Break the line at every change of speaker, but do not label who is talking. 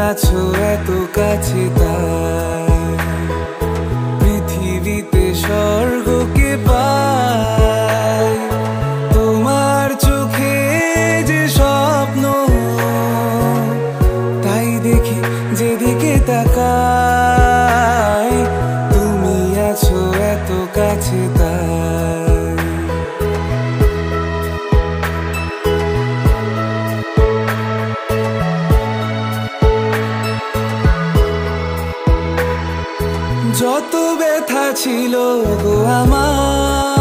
আছো এত কাছে, তাই পৃথিবীতে স্বর্গকে পাই। তোমার চোখে যে স্বপ্ন, তাই দেখি যেদিকে তাকাই। তুমি আছো এত কাছে, তাই যত ব্যথা ছিল গো আমার,